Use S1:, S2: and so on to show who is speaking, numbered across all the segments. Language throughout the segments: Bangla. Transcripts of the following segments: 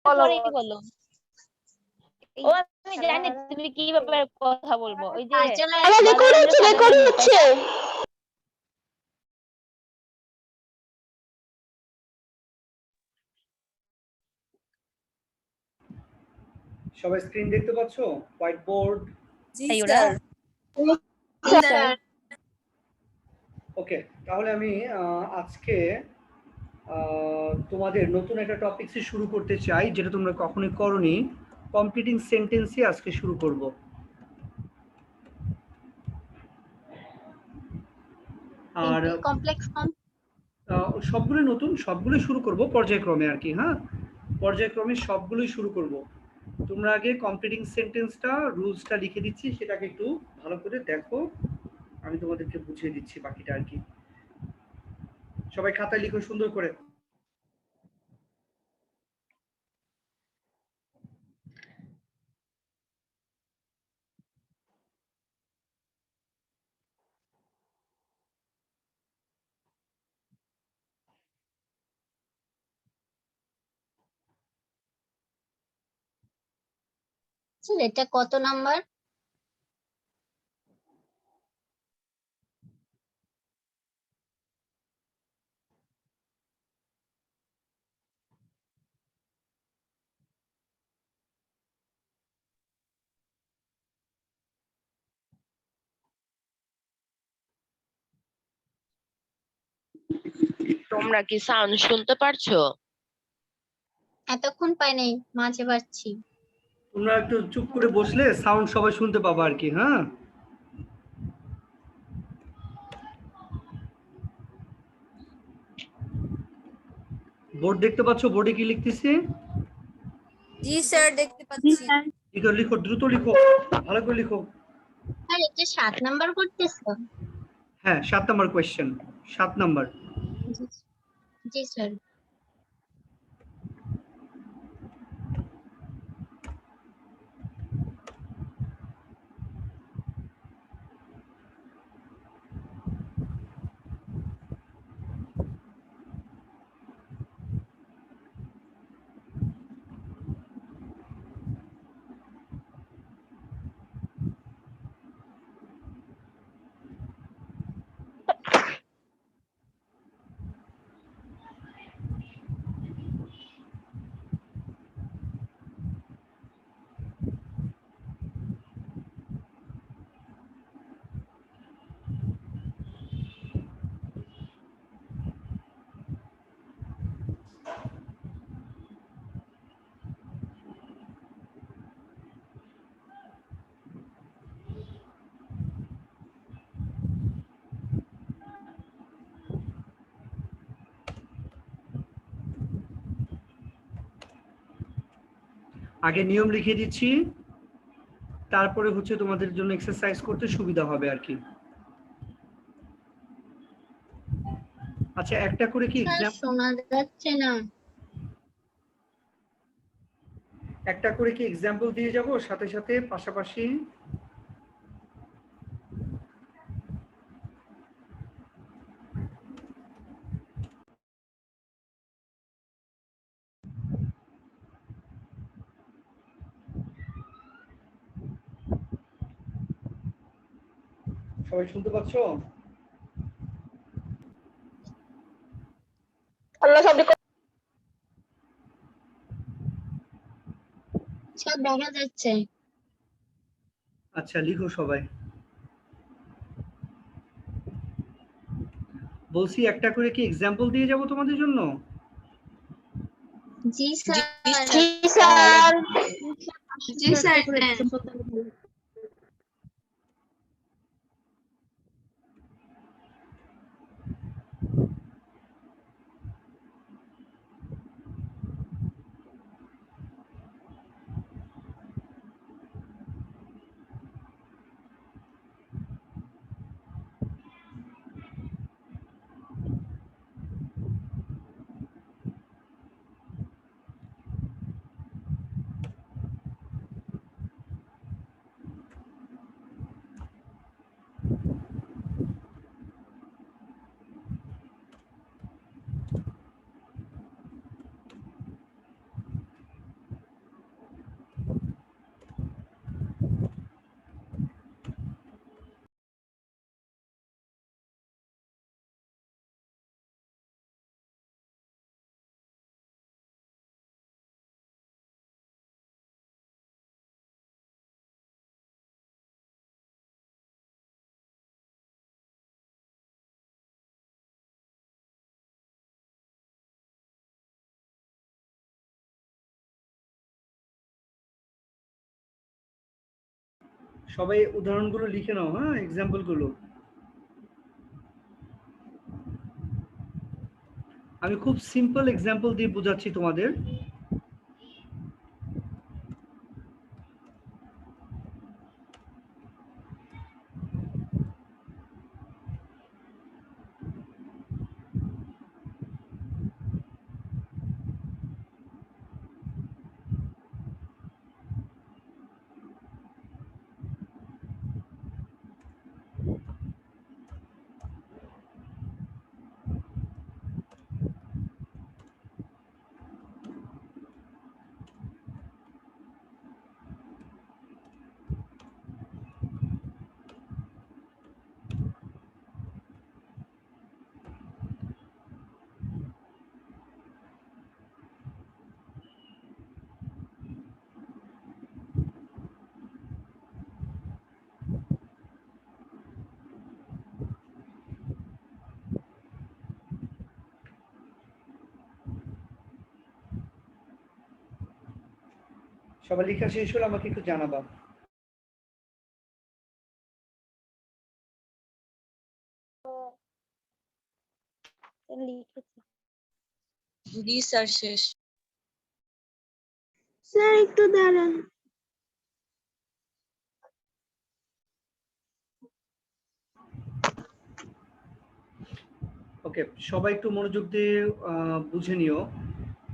S1: পরেই বলো। ও আমি জানি তুমি কি ব্যাপারে কথা বলবো, ওই যে
S2: সবাই স্ক্রিন দেখতে পাচ্ছো? White board?
S3: জি স্যার।
S2: ওকে, তাহলে আমি আজকে তোমাদের নতুন একটা টপিকসই শুরু করতে চাই, যেটা তোমরা কখনোই করনি। কমপ্লিটিং সেন্টেন্সই আজকে শুরু করব। আর
S4: কমপ্লেক্স
S2: সবগুলো নতুন, সবগুলো শুরু করব পর্যায়ক্রমে আর কি। হ্যাঁ, পর্যায়ক্রমে সবগুলোই শুরু করব। তোমরা আগে কমপ্লিটিং সেন্টেন্সটা রুলসটা লিখে দিচ্ছি, সেটাকে একটু ভালো করে দেখো, আমি তোমাদেরকে বুঝিয়ে দিচ্ছি বাকিটা আর কি। সবাই খাতায় লিখো সুন্দর করে।
S4: এটা কত নাম্বার?
S5: তোমরা কি সাউন্ড শুনতে পারছো?
S4: এতক্ষণ পাই নাই, মাঝে পাচ্ছি।
S2: তোমরা একটু চুপ করে বসলে সাউন্ড সবাই শুনতে পাবো আর কি। হ্যাঁ, বোর্ড দেখতে পাচ্ছো? বোর্ডে কি লিখতেছি?
S3: জি স্যার, দেখতে পাচ্ছি।
S2: লিখো লিখো, দ্রুত লিখো, ভালো করে লিখো।
S4: স্যার এটা 7 নাম্বার করতেছো?
S2: হ্যাঁ, 7 নাম্বার কোয়েশ্চেন, 7 নাম্বার।
S4: জি স্যার।
S2: আগে নিয়ম লিখে দিচ্ছি, তারপরে হচ্ছে তোমাদের জন্য এক্সারসাইজ করতে সুবিধা হবে আর কি। আচ্ছা, একটা করে কি
S4: শোনা যাচ্ছে না।
S2: একটা করে কি এক্সাম্পল দিয়ে যাব সাথে সাথে পাশাপাশি? সবাই শুনতে পাচ্ছ?
S4: সব দেখা যাচ্ছে।
S2: আচ্ছা, লিখো সবাই। বলছি একটা করে কি এক্সাম্পল দিয়ে যাব তোমাদের জন্য?
S4: জি স্যার।
S3: জি স্যার। জি স্যার।
S2: সবাই উদাহরণগুলো লিখে নাও, হ্যাঁ, এক্সাম্পল গুলো। আমি খুব সিম্পল এক্সাম্পল দিয়ে বোঝাচ্ছি তোমাদের। সবাই লেখা শেষ হলে আমাকে একটু জানাবা।
S1: লিখেছি।
S3: জি স্যার শেষ।
S4: স্যার একটু দাঁড়ান।
S2: ওকে, সবাই একটু মনোযোগ দিয়ে বুঝে নিও।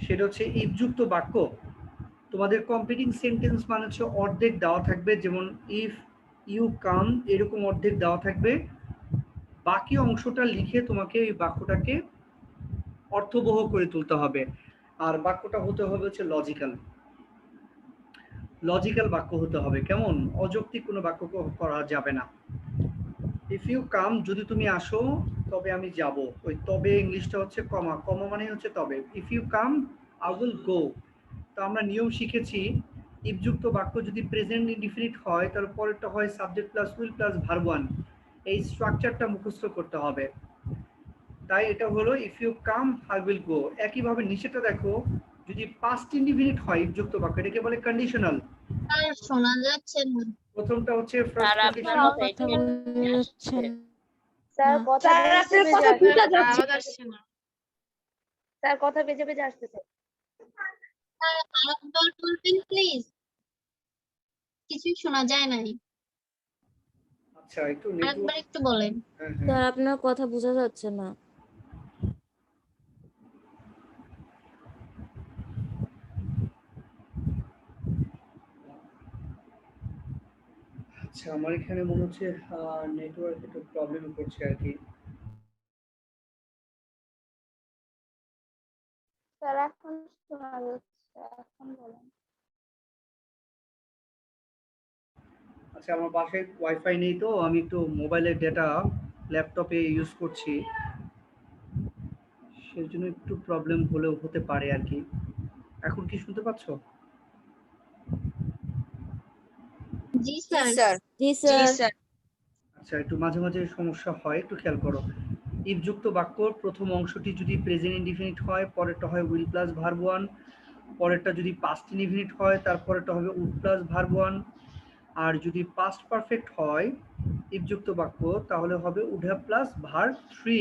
S2: সেটা হচ্ছে ইফযুক্ত বাক্য। তোমাদের কমপ্লিটিং সেন্টেন্স মানে হচ্ছে অর্ধেক দেওয়া থাকবে, যেমন ইফ ইউ কাম এরকম অর্ধেক দেওয়া থাকবে। বাকি অংশটা লিখে তোমাকে এই বাক্যটাকে অর্থবহ করে তুলতে হবে। আর বাক্যটা হতে হবে হচ্ছে লজিক্যাল বাক্য হতে হবে। কেমন? অযৌক্তিক কোনো বাক্য করা যাবে না। ইফ ইউ কাম, যদি তুমি আসো তবে আমি যাব। ওই তবে ইংলিশটা হচ্ছে কমা, কমা মানে হচ্ছে তবে। If you come I will go. তো আমরা নিয়ম শিখেছি, ইফযুক্ত বাক্য যদি প্রেজেন্ট ইনডিফিনিট হয় তাহলে পরেরটা হয় subject plus will plus verb one. এই স্ট্রাকচারটা মুখস্থ করতে হবে। তাই এটা হলো if you come I will go. একইভাবে নিচেটা দেখো, যদি পাস্ট ইনডিফিনিট হয় ইফযুক্ত বাক্য, এটাকে বলে কন্ডিশনাল।
S4: স্যার শোনা যাচ্ছে না।
S2: প্রথমটা হচ্ছে
S5: স্যার
S2: ফার্স্ট
S5: আপনার
S2: কন্ডিশন।
S1: স্যার কথা
S3: না।
S1: স্যার কথা বেজে বেজে আসতেছে।
S4: স্যার আরেকবার বলবেন প্লিজ, কিছুই শোনা যায় নাই।
S2: আচ্ছা, একটু
S4: আরেকবার
S2: নেটওয়ার্ক।
S4: একটু বলেন।
S2: হ্যাঁ হ্যাঁ,
S3: স্যার আপনার কথা বোঝা যাচ্ছে না।
S2: আচ্ছা, আমার এখানে মনে হচ্ছে নেটওয়ার্ক একটু প্রবলেম করছে আর কি।
S1: স্যার এখন শোনা যাচ্ছে, এখন বলেন।
S2: আচ্ছা, আমার বাসায় ওয়াইফাই নেই, তো আমি একটু মোবাইলের ডেটা ল্যাপটপে ইউজ করছি, সেই জন্য একটু প্রবলেম হলেও হতে পারে আর কি। এখন কি শুনতে পাচ্ছ?
S4: জি
S3: জি
S4: স্যার।
S3: স্যার। জি স্যার।
S2: আচ্ছা, একটু মাঝে মাঝে সমস্যা হয়, একটু খেয়াল করো। ইফযুক্ত বাক্যর প্রথম অংশটি যদি প্রেজেন্ট ইনডিফিনিট হয়, পরেরটা হয় উইল প্লাস ভার্ব ওয়ান। পরেরটা যদি পাস্ট ইনডিফিনিট হয়, তারপরেরটা হবে উড প্লাস ভার্ব ওয়ান। আর যদি পাস্ট পারফেক্ট হয় ইফযুক্ত বাক্য, তাহলে হবে would have plus verb three.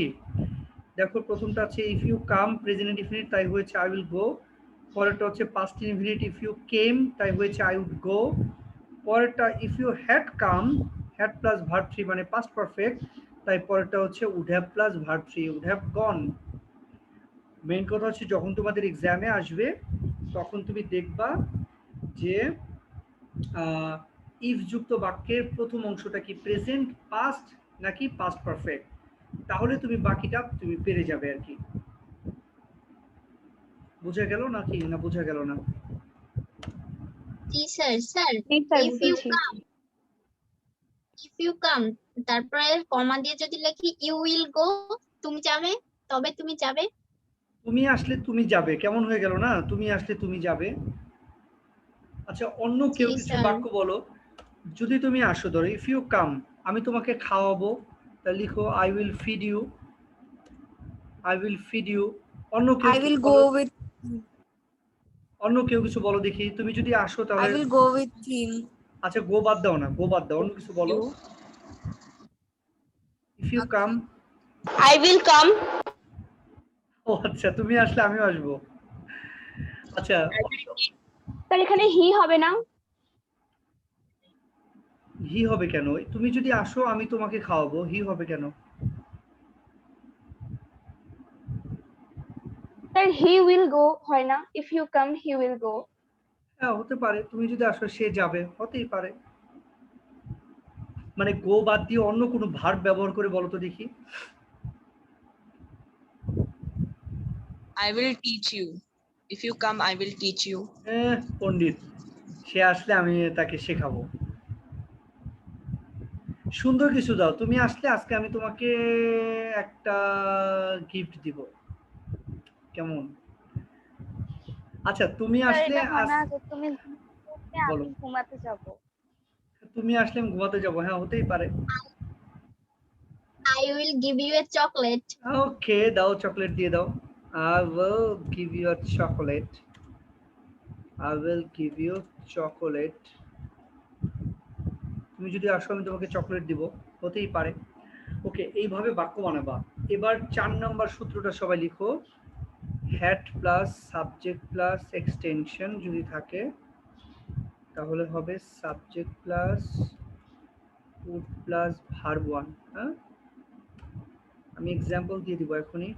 S2: দেখো, প্রথমটা আছে if you come present indefinite, তাই হয়েছে আই উইল গো। পরেরটা হচ্ছে past indefinite if you came, তাই হয়েছে আই উড গো। পরেরটা if you had come, had plus verb three মানে পাস্ট পারফেক্ট, তাই পরেরটা হচ্ছে would have plus verb three, would have gone. Main কথা হচ্ছে যখন তোমাদের এক্সামে আসবে তখন তুমি দেখবা যে ইফ যুক্ত বাক্যের প্রথম অংশটা কি প্রেজেন্ট, পাস্ট নাকি পাস্ট পারফেক্ট, তাহলে তুমি বাকিটা তুমি পেরে যাবে আর কি। বোঝা গেল নাকি, না বোঝা গেল না?
S4: জি sir. Sir if you come তারপরে কমা দিয়ে যদি লিখি ইউ উইল গো, তুমি যাবে, তবে তুমি যাবে।
S2: তুমি আসলে তুমি যাবে, কেমন হয়ে গেল না? তুমি আসলে তুমি যাবে। আচ্ছা, অন্য কেউ
S4: জি
S2: কিছু
S4: স্যার।
S2: বাক্য বলো। যদি তুমি আসো, ধরো ইফ ইউ কাম, আমি তোমাকে খাওয়াবো, তা লিখো I will feed you, I will feed you. অন্য কেউ
S3: I
S2: কিছু
S3: will
S2: বলো,
S3: go with
S2: অন্য কেউ কিছু বলো দেখি। তুমি যদি আসো
S3: I
S2: তাহলে
S3: will go with him.
S2: আচ্ছা গো বাদ দাও না, গো বাদ দাও, অন্য কিছু বলো।
S3: You.
S2: If you come.
S1: I will come.
S2: ও আচ্ছা, তুমি আসলে আমিও আসবো। আচ্ছা
S1: স্যার এখানে হি হবে না?
S2: হি হবে কেন? তুমি যদি আসো আমি তোমাকে খাওয়াবো, হি হবে কেন?
S1: স্যার হি উইল গো হয় না? If you come he will go.
S2: হ্যাঁ হতে পারে, তুমি যদি আসো সে যাবে, হতেই পারে। মানে গো বাদ দিয়ে অন্য কোনো ভার্ব ব্যবহার করে বলো তো দেখি।
S3: I will teach you. If you come, I will teach you.
S2: পণ্ডিত, সে আসলে আমি তাকে শেখাবো। সুন্দর কিছু দাও, তুমি আসলে আজকে আমি তোমাকে একটা গিফট দিব, কেমন? আচ্ছা তুমি
S1: স্যার
S2: আসলে
S1: এটা হয় না যে তুমি
S2: বলো।
S1: আমি ঘুমাতে যাব।
S2: তুমি আসলে আমি ঘুমাতে যাবো, হ্যাঁ হতেই পারে।
S4: I will give you a chocolate.
S2: ওকে, দাও চকলেট দিয়ে দাও। I will give you a chocolate. I will give you chocolate. তুমি যদি আসো আমি তোমাকে চকলেট দিব, হতেই পারে। ওকে, এইভাবে বাক্য বানাবা। এবার 4 নাম্বার সূত্রটা সবাই লিখো। Had plus subject plus extension যদি থাকে তাহলে হবে subject plus would plus verb one. হ্যাঁ, আমি এক্সাম্পল দিয়ে দিব এখনই।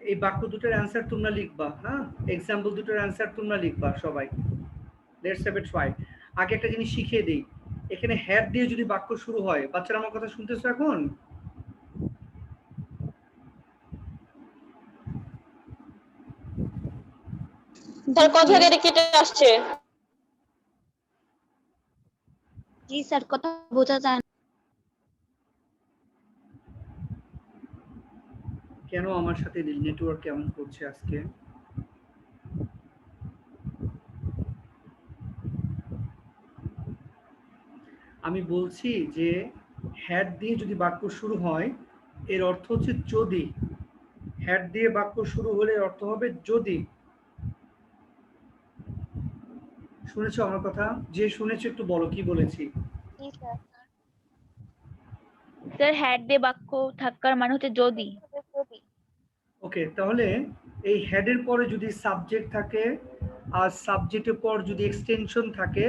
S2: এই বাক্য দুটোর অ্যান্সার তোমরা লিখবা। হ্যাঁ, এক্সাম্পল দুটোর অ্যান্সার তোমরা লিখবা সবাই। Let's have a try. আগে একটা জিনিস শিখিয়ে দিই, এখানে হ্যাড দিয়ে যদি বাক্য শুরু হয়, বাচ্চারা আমার কথা শুনতেছো এখন?
S1: স্যার কথা কেটে কেটে আসছে।
S3: জি স্যার, কথা বোঝা যায় না।
S2: কেন আমার সাথে নেটওয়ার্ক কেমন করছে আজকে? আমি বলছি যে হ্যাড দিয়ে যদি বাক্য শুরু হয় এর অর্থ হচ্ছে যদি। হ্যাড দিয়ে বাক্য শুরু হলে এর অর্থ হবে যদি। শুনেছো আমার কথা? যে শুনেছো একটু বলো কি বলেছি।
S1: স্যার হ্যাড দিয়ে বাক্য থাকার মানে হচ্ছে যদি।
S2: ওকে, তাহলে এই হেডের পরে যদি সাবজেক্ট থাকে আর সাবজেক্টের পর যদি এক্সটেনশন থাকে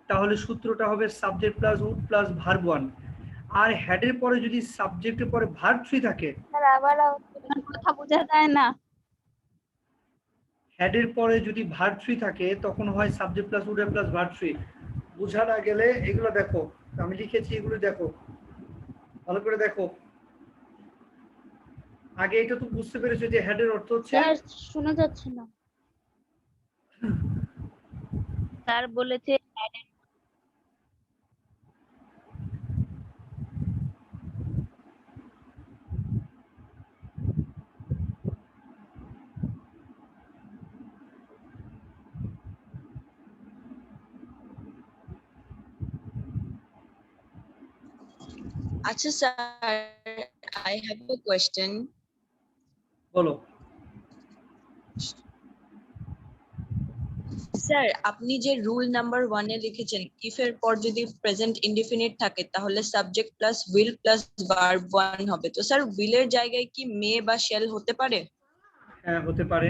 S2: তাহলে সূত্রটা হবে subject plus would plus verb one. আর হেডের পরে যদি সাবজেক্টের পরে ভার্ব থ্রি থাকে,
S1: স্যার আবার কথা বোঝা যায় না।
S2: হেডের পরে যদি ভার্ব থ্রি থাকে তখন হয় subject plus would plus verb three. বোঝা না গেলে এগুলো দেখো, আমি লিখেছি এগুলো দেখো, ভালো করে দেখো। আগে এটা তো বুঝতে পেরেছো যে হেডের অর্থ হচ্ছে।
S3: স্যার শোনা যাচ্ছে না।
S1: স্যার বলেছে
S3: আচ্ছা sir, I have a question.
S2: বলো।
S3: স্যার আপনি যে রুল নাম্বার 1 এ লিখেছেন ইফ এর পর যদি প্রেজেন্ট ইনডিফিনিট থাকে তাহলে subject plus will plus verb 1 হবে। তো স্যার উইলের জায়গায় কি মে বা শ্যাল হতে পারে?
S2: হ্যাঁ হতে পারে।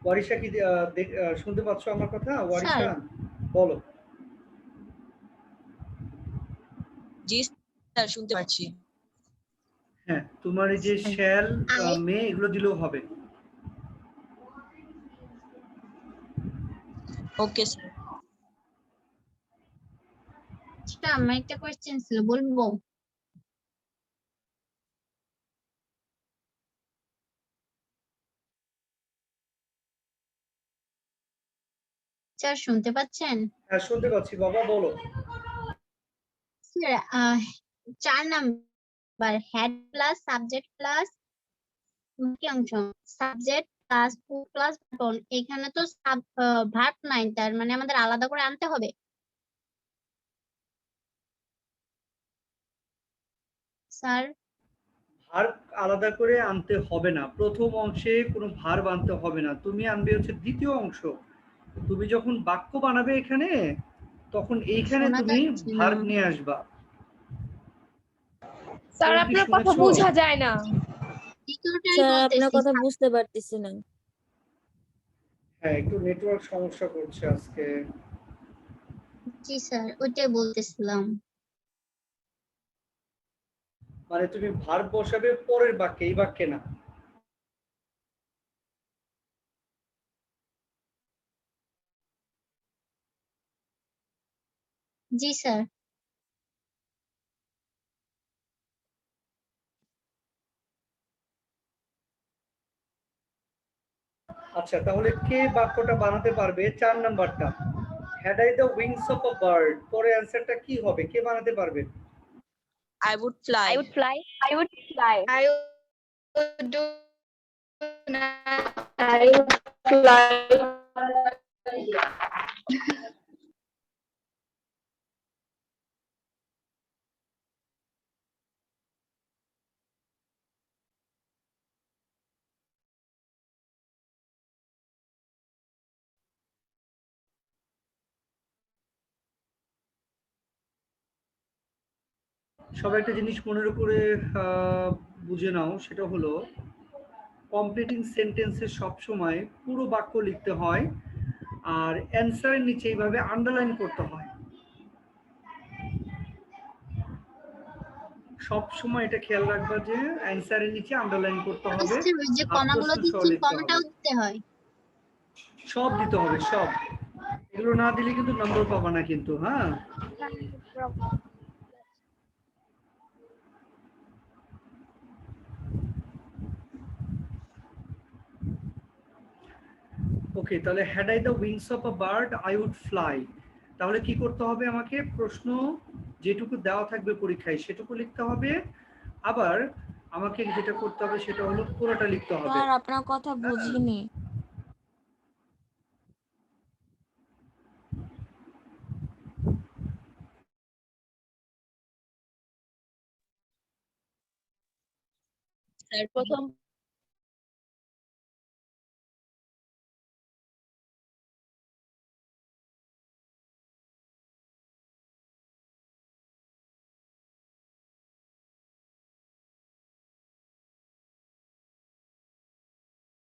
S2: ওয়ারিশা কি শুনতে পাচ্ছ আমার কথা? ওয়ারিশা
S4: স্যার
S2: বলো।
S3: জি স্যার শুনতে পাচ্ছি।
S2: হ্যাঁ, তোমার এই যে শ্যাল,
S4: I
S2: মে এগুলো দিলেও হবে।
S3: Okay sir.
S4: আমার একটা কোয়েশ্চেন ছিল, বলবো? স্যার শুনতে পাচ্ছেন?
S2: হ্যাঁ শুনতে পাচ্ছি বাবা, বলো।
S4: Sir 4 number had plus subject plus কি অংশ, subject plus to plus button, এখানে তো ভার্ব নাই, তার মানে আমাদের আলাদা করে আনতে হবে স্যার?
S2: ভার্ব আলাদা করে আনতে হবে না, প্রথম অংশে কোনো ভার্ব আনতে হবে না, তুমি আনবে হচ্ছে দ্বিতীয় অংশ। তুমি যখন বাক্য বানাবে এখানে, তখন এইখানে
S4: শোনা
S2: তুমি
S4: যাচ্ছে না।
S2: ভার্ব নিয়ে আসবা।
S1: স্যার
S2: তুমি কি
S1: আপনার কথা
S2: শুনেছো?
S1: বোঝা যায় না।
S4: দ্বিতীয়টাই
S6: স্যার আপনার
S4: বলতেছি
S6: কথা
S4: স্যার।
S6: বুঝতে পারতেছি না।
S2: হ্যাঁ, একটু নেটওয়ার্ক সমস্যা করছে আজকে।
S4: জি স্যার, ওইটাই বলতেছিলাম।
S2: মানে তুমি ভার্ব বসাবে পরের বাক্যে, এই বাক্যে না।
S4: জি স্যার।
S2: আচ্ছা, তাহলে কে বাক্যটা বানাতে পারবে 4 নাম্বারটা? Had I the wings of a bird, পরে অ্যানসারটা কি হবে, কে বানাতে পারবে?
S3: I would fly.
S1: I would fly. I would fly.
S4: I would do
S1: I would fly.
S2: সবাই একটা জিনিস মনের উপরে বুঝে নাও, সেটা হলো কমপ্লিটিং সেন্টেন্সে সবসময় পুরো বাক্য লিখতে হয়, আর অ্যান্সারের নিচে এইভাবে আন্ডারলাইন করতে হয়। সব সময় এটা খেয়াল রাখবা যে অ্যান্সারের নিচে আন্ডারলাইন করতে হবে,
S4: ওই যে
S2: আর
S4: কমাগুলো
S2: প্রশ্ন সহ
S4: দিচ্ছেন,
S2: লিখতে হবে।
S4: কমাটাও দিতে হয়।
S2: সব দিতে হবে, সব। এগুলো না দিলে কিন্তু নম্বর পাবা না কিন্তু, হ্যাঁ। ওকে, তাহলে had I the wings of a bird I would fly. তাহলে কি করতে হবে, আমাকে প্রশ্ন যেটুকু দেওয়া থাকবে পরীক্ষায় সেটুকু লিখতে হবে, আবার আমাকে যেটা করতে হবে সেটা হলো পুরোটা লিখতে হবে।
S6: স্যার আপনার কথা বুঝিনি।
S3: স্যার
S1: প্রথম